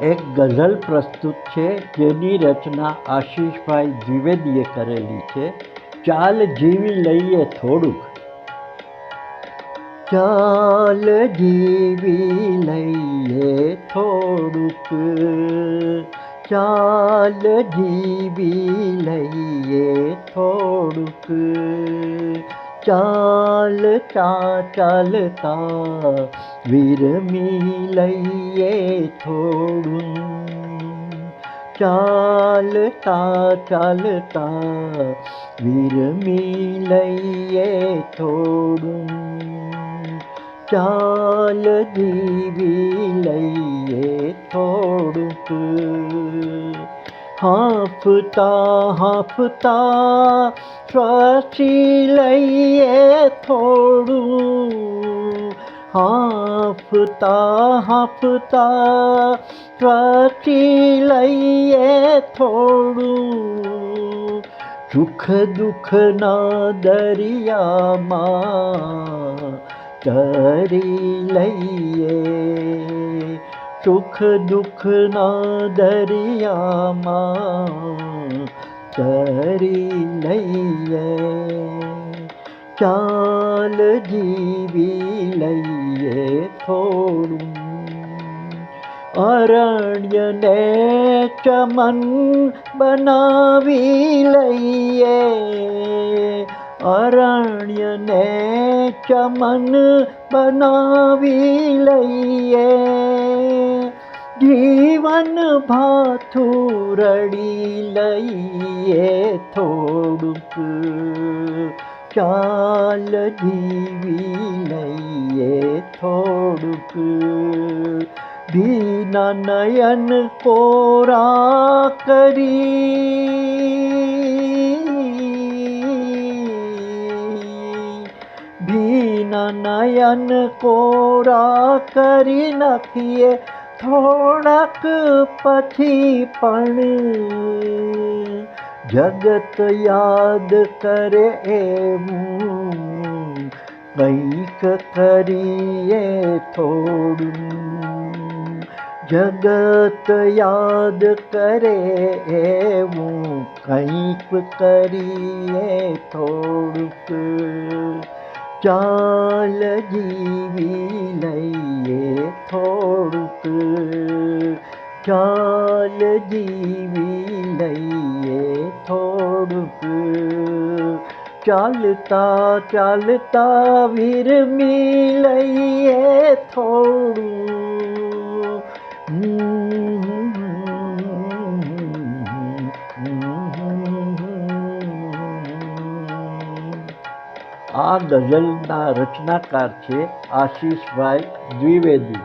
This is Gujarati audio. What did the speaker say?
એક ગઝલ પ્રસ્તુત છે જેની રચના આશીષભાઈ દ્વિવેદીએ કરેલી છે. ચાલ જીવી લઈએ થોડુંક. ચાલ જીવી લઈએ થોડુંક, ચાલ જીવી લઈએ થોડુંક, ચાલતા ચાલતા વિરમી લઈએ થોડું, ચાલતા ચાલતા વિરમી લઈએ થોડું, ચાલ જીવી લઈએ થોડુંક. હાંફતા હાંફતા શ્વાસી લઈએ થોડું, હાંફતા હાંફતા શ્વાસી લઈએ થોડું, સુખ દુઃખના દરિયામાં તરી લઈએ, સુખ દુઃખના દરિયામાં તરી લઈએ, ચાલ જીવી લઈએ થોડું. અરણ્યને ચમન બનાવી લઈએ, અરણ્યને ચમન બનાવી લઈએ, જીવન ભાથુરડી લઈએ થોડુંક, ચાલ જીવી લઈએ થોડુંક. ભીના નયન કોરા કરી, ભીના નયન કોરા કરી નાખીએ થોડાક પછી પણ, જગત યાદ કરે એવું કંઈક કરીએ થોડું, જગત યાદ કરે એવું કંઈક કરીએ થોડુંક, ચાલ જીવી લઈએ થોડુંક, ચાલ જીવી લઈએ થોડુંક, ચાલતા ચાલતા વિરમી લઈએ થોડું. આ ગઝલના રચનાકાર છે આશીષભાઈ દ્વિવેદી.